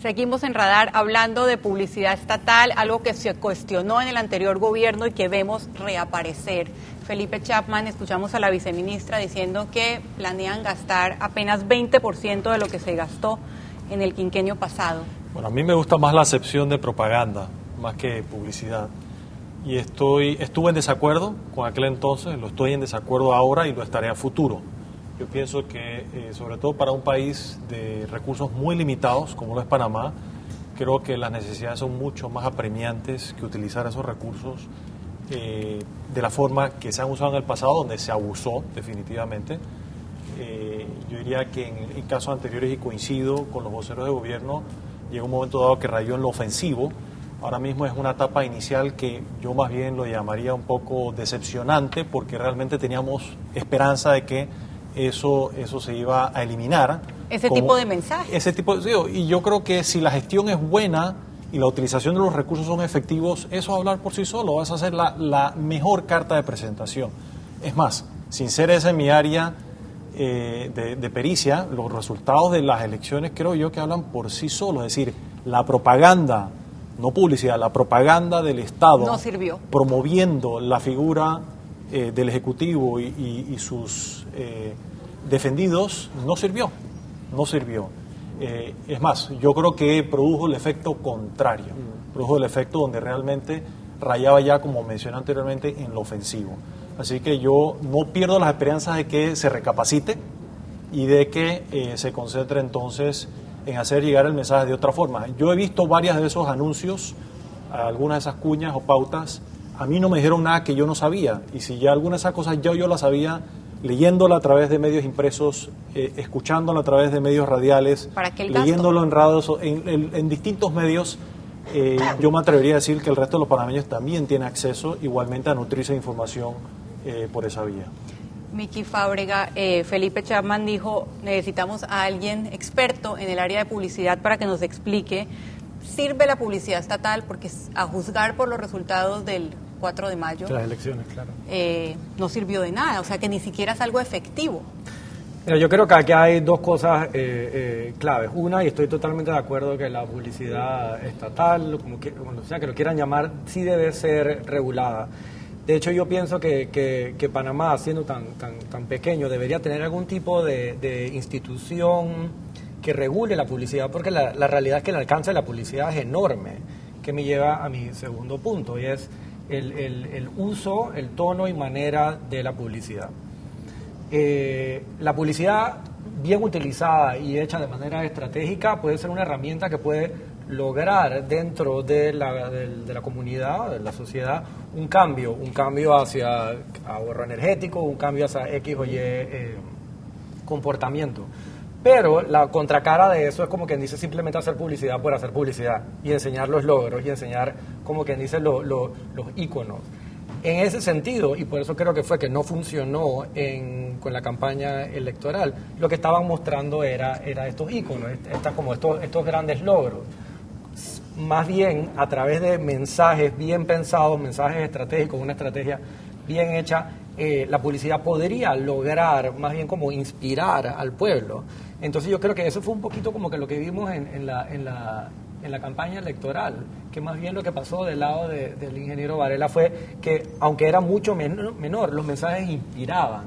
Seguimos en Radar hablando de publicidad estatal, algo que se cuestionó en el anterior gobierno y que vemos reaparecer. Felipe Chapman, escuchamos a la viceministra diciendo que planean gastar apenas 20% de lo que se gastó en el quinquenio pasado. Bueno, a mí me gusta más la acepción de propaganda, más que publicidad. Y estuve en desacuerdo con aquel entonces, lo estoy en desacuerdo ahora y lo estaré a futuro. Yo pienso que, sobre todo para un país de recursos muy limitados, como lo es Panamá, creo que las necesidades son mucho más apremiantes que utilizar esos recursos de la forma que se han usado en el pasado, donde se abusó definitivamente. Yo diría que en casos anteriores, y coincido con los voceros de gobierno, llegó un momento dado que rayó en lo ofensivo. Ahora mismo es una etapa inicial que yo más bien lo llamaría un poco decepcionante, porque realmente teníamos esperanza de que eso se iba a eliminar. Ese tipo de mensajes. Ese tipo y yo creo que si la gestión es buena y la utilización de los recursos son efectivos, eso va a hablar por sí solo, vas a hacer la mejor carta de presentación. Es más, sin ser esa mi área de pericia, los resultados de las elecciones creo yo que hablan por sí solos. Es decir, la propaganda, no publicidad, la propaganda del Estado no sirvió, promoviendo la figura del Ejecutivo y sus defendidos no sirvió. Es más, yo creo que produjo el efecto contrario, produjo el efecto donde realmente rayaba ya, como mencioné anteriormente, en lo ofensivo. Así que yo no pierdo las esperanzas de que se recapacite y de que se concentre entonces en hacer llegar el mensaje de otra forma. Yo he visto varias de esos anuncios, algunas de esas cuñas o pautas. A mí no me dijeron nada que yo no sabía, y si ya alguna de esas cosas yo las sabía, leyéndola a través de medios impresos, escuchándola a través de medios radiales, leyéndolo en radios, en distintos medios, yo me atrevería a decir que el resto de los panameños también tiene acceso igualmente a nutrirse de información por esa vía. Miki Fábrega, Felipe Chapman dijo, necesitamos a alguien experto en el área de publicidad para que nos explique. ¿Sirve la publicidad estatal? Porque a juzgar por los resultados del 4 de mayo, las elecciones, claro, no sirvió de nada, o sea que ni siquiera es algo efectivo. Mira, yo creo que aquí hay dos cosas claves. Una, y estoy totalmente de acuerdo que la publicidad estatal, como sea que lo quieran llamar, sí debe ser regulada. De hecho, yo pienso que Panamá, siendo tan pequeño, debería tener algún tipo de institución que regule la publicidad, porque la realidad es que el alcance de la publicidad es enorme, que me lleva a mi segundo punto, y es el uso, el tono y manera de la publicidad. La publicidad bien utilizada y hecha de manera estratégica puede ser una herramienta que puede lograr dentro de la comunidad, de la sociedad, un cambio hacia ahorro energético, un cambio hacia X o Y comportamiento. Pero la contracara de eso es como quien dice simplemente hacer publicidad por hacer publicidad y enseñar los logros y enseñar como quien dice los íconos. En ese sentido, y por eso creo que fue que no funcionó con la campaña electoral, lo que estaban mostrando era estos íconos, estos grandes logros. Más bien a través de mensajes bien pensados, mensajes estratégicos, una estrategia bien hecha, la publicidad podría lograr más bien como inspirar al pueblo. Entonces yo creo que eso fue un poquito como que lo que vimos en la campaña electoral, que más bien lo que pasó del lado del ingeniero Varela fue que, aunque era mucho menor, los mensajes inspiraban.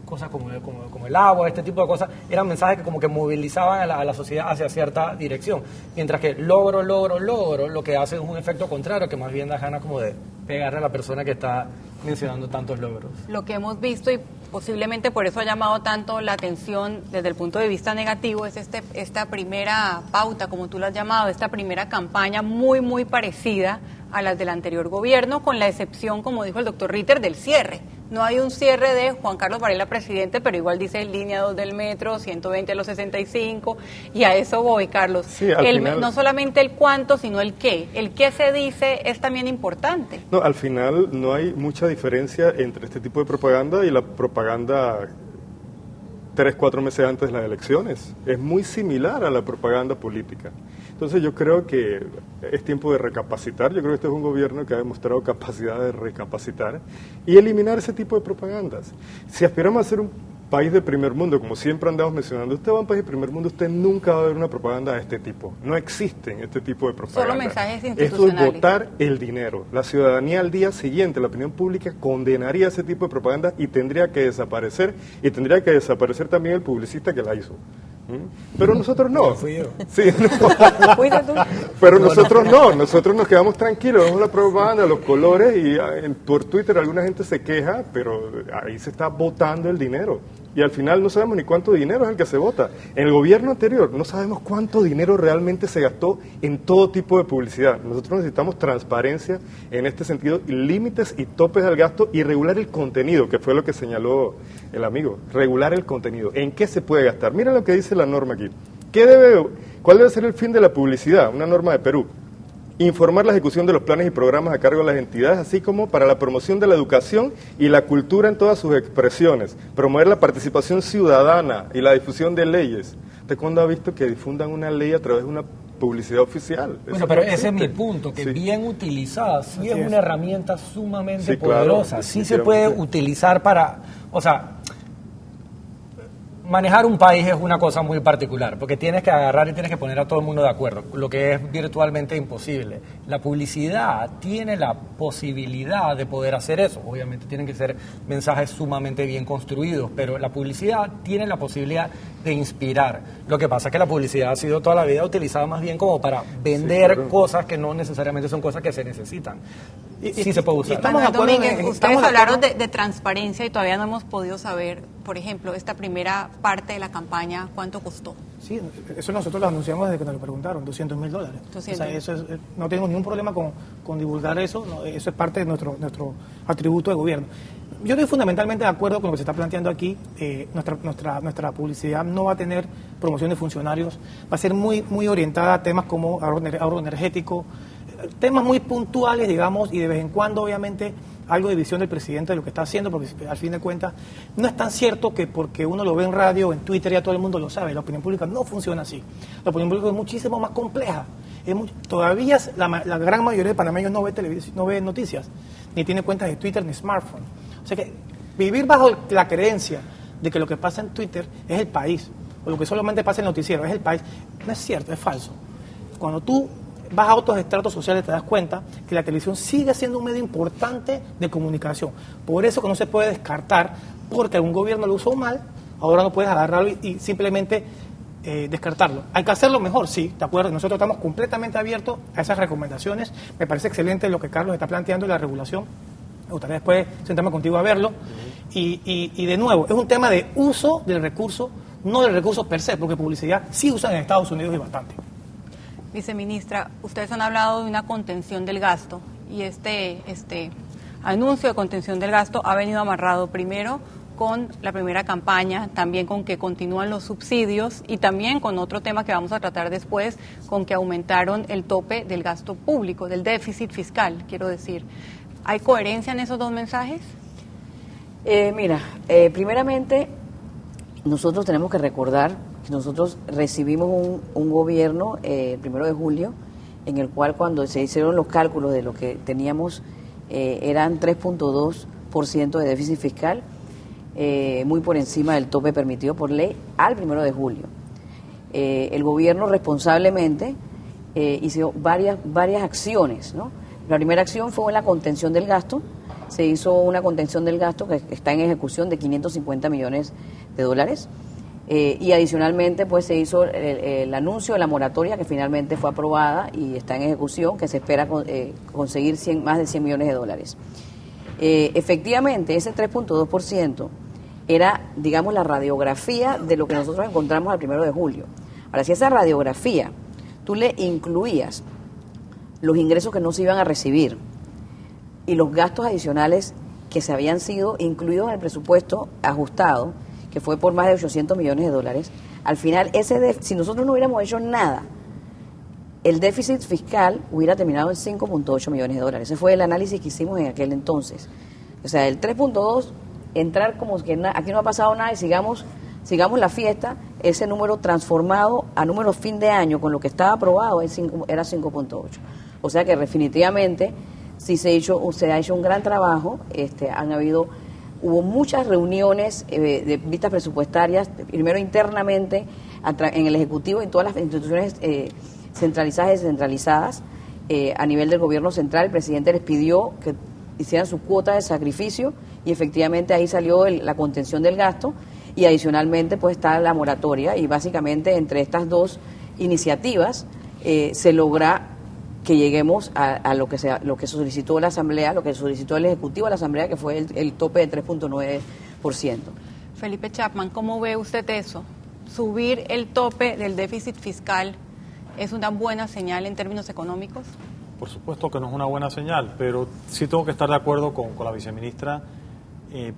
Cosas como el agua, este tipo de cosas, eran mensajes que como que movilizaban a la sociedad hacia cierta dirección. Mientras que logro, lo que hace es un efecto contrario, que más bien da ganas como de pegarle a la persona que está mencionando tantos logros. Lo que hemos visto, y posiblemente por eso ha llamado tanto la atención desde el punto de vista negativo, es esta primera pauta, como tú lo has llamado, esta primera campaña muy parecida a las del anterior gobierno, con la excepción, como dijo el doctor Ritter, del cierre. No hay un cierre de Juan Carlos Varela presidente, pero igual dice línea 2 del metro, 120 a los 65, y a eso voy, Carlos. Sí, final, no solamente el cuánto, sino el qué. El qué se dice es también importante. No, al final no hay mucha diferencia entre este tipo de propaganda y la propaganda 3-4 meses antes de las elecciones. Es muy similar a la propaganda política. Entonces yo creo que es tiempo de recapacitar. Yo creo que este es un gobierno que ha demostrado capacidad de recapacitar y eliminar ese tipo de propagandas. Si aspiramos a ser un país de primer mundo, como siempre andamos mencionando, usted va a un país de primer mundo, usted nunca va a ver una propaganda de este tipo. No existen este tipo de propaganda. Solo mensajes Esto institucionales. es votar el dinero. La ciudadanía al día siguiente, la opinión pública, condenaría ese tipo de propaganda y tendría que desaparecer. Y tendría que desaparecer también el publicista que la hizo. Pero nosotros no. Fui yo. Sí, no. Fuiste tú. Pero nosotros no, nosotros nos quedamos tranquilos, vemos la propaganda, los colores y por Twitter alguna gente se queja, pero ahí se está votando el dinero. Y al final no sabemos ni cuánto dinero es el que se vota. En el gobierno anterior no sabemos cuánto dinero realmente se gastó en todo tipo de publicidad. Nosotros necesitamos transparencia en este sentido, y límites y topes al gasto y regular el contenido, que fue lo que señaló el amigo. Regular el contenido. ¿En qué se puede gastar? Mira lo que dice la norma aquí. ¿Cuál debe ser el fin de la publicidad? Una norma de Perú. Informar la ejecución de los planes y programas a cargo de las entidades, así como para la promoción de la educación y la cultura en todas sus expresiones. Promover la participación ciudadana y la difusión de leyes. ¿Usted cuándo ha visto que difundan una ley a través de una publicidad oficial? Bueno, Eso pero no ese es mi existe. punto, que Sí. bien utilizada, sí es una herramienta sumamente Sí, claro, poderosa, sí se puede definitivamente. utilizar para, o sea, manejar un país es una cosa muy particular, porque tienes que agarrar y tienes que poner a todo el mundo de acuerdo, lo que es virtualmente imposible. La publicidad tiene la posibilidad de poder hacer eso. Obviamente tienen que ser mensajes sumamente bien construidos, pero la publicidad tiene la posibilidad de inspirar. Lo que pasa es que la publicidad ha sido toda la vida utilizada más bien como para vender claro. cosas que no necesariamente son cosas que se necesitan. Sí se puede usar. estamos de Manuel acuerdo Domínguez, en- ustedes estamos de hablaron acuerdo. de transparencia y todavía no hemos podido saber, por ejemplo, esta primera parte de la campaña, ¿cuánto costó? Sí, eso nosotros lo anunciamos desde que nos lo preguntaron, $200,000. O 200. sea, eso es, no tenemos ningún problema con divulgar eso, no, eso es parte de nuestro atributo de gobierno. Yo estoy fundamentalmente de acuerdo con lo que se está planteando aquí. Nuestra publicidad no va a tener promoción de funcionarios, va a ser muy orientada a temas como ahorro energético, temas muy puntuales, digamos, y de vez en cuando, obviamente, algo de visión del presidente de lo que está haciendo, porque al fin de cuentas no es tan cierto que porque uno lo ve en radio, en Twitter, ya todo el mundo lo sabe. La opinión pública no funciona así. La opinión pública es muchísimo más compleja. Todavía la gran mayoría de panameños no ve televisión, no ve noticias, ni tiene cuentas de Twitter ni smartphone. O sea que vivir bajo la creencia de que lo que pasa en Twitter es el país, o lo que solamente pasa en el noticiero es el país, no es cierto, es falso. Cuando tú vas a otros estratos sociales te das cuenta que la televisión sigue siendo un medio importante de comunicación. Por eso que no se puede descartar, porque algún gobierno lo usó mal, ahora no puedes agarrarlo y simplemente descartarlo. Hay que hacerlo mejor, sí, de acuerdo. Nosotros estamos completamente abiertos a esas recomendaciones. Me parece excelente lo que Carlos está planteando de la regulación. Me gustaría después sentarme contigo a verlo. Y de nuevo, es un tema de uso del recurso, no del recurso per se, porque publicidad sí usan en Estados Unidos y bastante. Viceministra, ustedes han hablado de una contención del gasto y este anuncio de contención del gasto ha venido amarrado primero con la primera campaña, también con que continúan los subsidios y también con otro tema que vamos a tratar después, con que aumentaron el tope del gasto público, del déficit fiscal, quiero decir. ¿Hay coherencia en esos dos mensajes? Primeramente, nosotros tenemos que recordar que nosotros recibimos un gobierno el 1 de julio, en el cual cuando se hicieron los cálculos de lo que teníamos, eran 3.2% de déficit fiscal, muy por encima del tope permitido por ley al 1 de julio. El gobierno responsablemente hizo varias acciones, ¿no? La primera acción fue la contención del gasto. Se hizo una contención del gasto que está en ejecución de $550 millones. Y adicionalmente pues se hizo el anuncio de la moratoria que finalmente fue aprobada y está en ejecución, que se espera conseguir más de $100 millones. Efectivamente, ese 3.2% era, digamos, la radiografía de lo que nosotros encontramos al 1 de julio. Ahora, si esa radiografía tú le incluías los ingresos que no se iban a recibir y los gastos adicionales que se habían sido incluidos en el presupuesto ajustado, que fue por más de $800 millones, al final, si nosotros no hubiéramos hecho nada, el déficit fiscal hubiera terminado en $5.8 millones. Ese fue el análisis que hicimos en aquel entonces. O sea, el 3.2, entrar como que aquí no ha pasado nada y sigamos la fiesta, ese número transformado a número fin de año con lo que estaba aprobado era 5.8. O sea que definitivamente sí se ha hecho un gran trabajo, han habido hubo muchas reuniones de vistas presupuestarias, primero internamente en el Ejecutivo y en todas las instituciones centralizadas y descentralizadas. A nivel del gobierno central, el presidente les pidió que hicieran su cuota de sacrificio y efectivamente ahí salió la contención del gasto y adicionalmente pues está la moratoria y básicamente entre estas dos iniciativas se logra que lleguemos a lo que solicitó la Asamblea, lo que solicitó el Ejecutivo a la Asamblea, que fue el tope de 3.9%. Felipe Chapman, ¿cómo ve usted eso? ¿Subir el tope del déficit fiscal es una buena señal en términos económicos? Por supuesto que no es una buena señal, pero sí tengo que estar de acuerdo con la viceministra en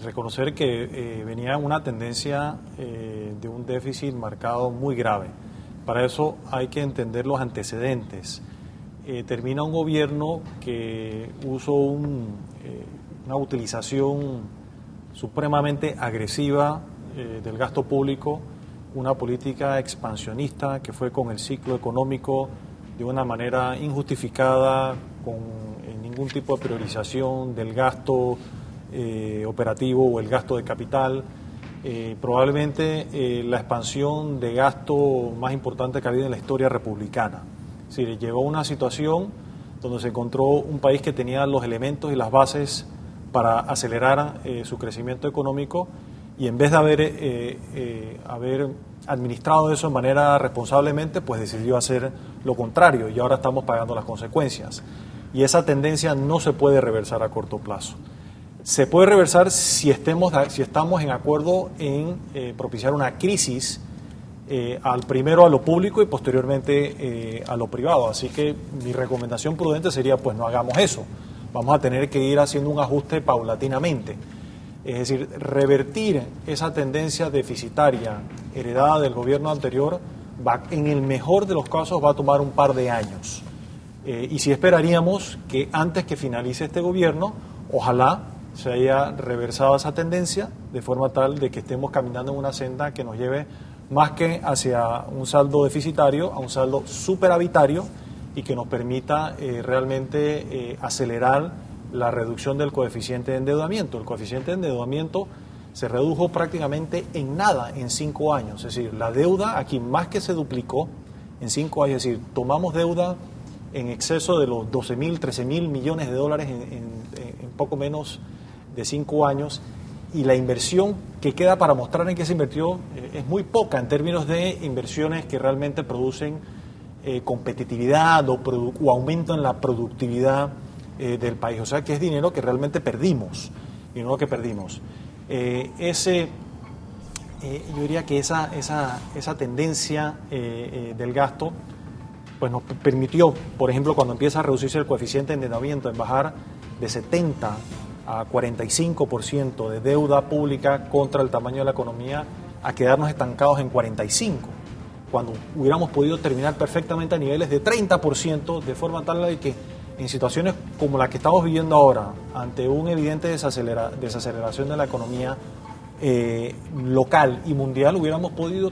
reconocer que venía una tendencia de un déficit marcado muy grave. Para eso hay que entender los antecedentes. Termina un gobierno que usó una utilización supremamente agresiva del gasto público, una política expansionista que fue con el ciclo económico de una manera injustificada, con ningún tipo de priorización del gasto operativo o el gasto de capital. Probablemente la expansión de gasto más importante que ha habido en la historia republicana. Es decir, llegó a una situación donde se encontró un país que tenía los elementos y las bases para acelerar su crecimiento económico y en vez de haber administrado eso de manera responsablemente, pues decidió hacer lo contrario y ahora estamos pagando las consecuencias. Y esa tendencia no se puede reversar a corto plazo. Se puede reversar si estamos en acuerdo en propiciar una crisis primero a lo público y posteriormente a lo privado. Así que mi recomendación prudente sería, pues no hagamos eso. Vamos a tener que ir haciendo un ajuste paulatinamente. Es decir, revertir esa tendencia deficitaria heredada del gobierno anterior en el mejor de los casos va a tomar un par de años. Y sí esperaríamos que antes que finalice este gobierno, ojalá se haya reversado esa tendencia de forma tal de que estemos caminando en una senda que nos lleve más que hacia un saldo deficitario, a un saldo superavitario y que nos permita realmente acelerar la reducción del coeficiente de endeudamiento. El coeficiente de endeudamiento se redujo prácticamente en nada en 5 años, es decir, la deuda aquí más que se duplicó en 5 años, es decir, tomamos deuda en exceso de los 12.000, 13.000 millones de dólares en poco menos de 5 años y la inversión que queda para mostrar en qué se invirtió es muy poca en términos de inversiones que realmente producen competitividad o aumento en la productividad del país. O sea que es dinero que realmente perdimos. Yo diría que esa tendencia del gasto pues nos permitió, por ejemplo, cuando empieza a reducirse el coeficiente de endeudamiento, en bajar de 70 a 45% de deuda pública contra el tamaño de la economía, a quedarnos estancados en 45%, cuando hubiéramos podido terminar perfectamente a niveles de 30%, de forma tal de que en situaciones como la que estamos viviendo ahora, ante una evidente desaceleración de la economía local y mundial,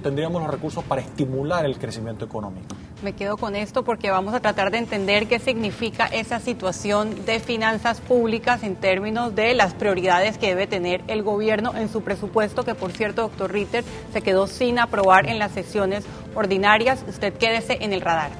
tendríamos los recursos para estimular el crecimiento económico. Me quedo con esto porque vamos a tratar de entender qué significa esa situación de finanzas públicas en términos de las prioridades que debe tener el gobierno en su presupuesto, que por cierto, doctor Ritter, se quedó sin aprobar en las sesiones ordinarias. Usted quédese en el radar.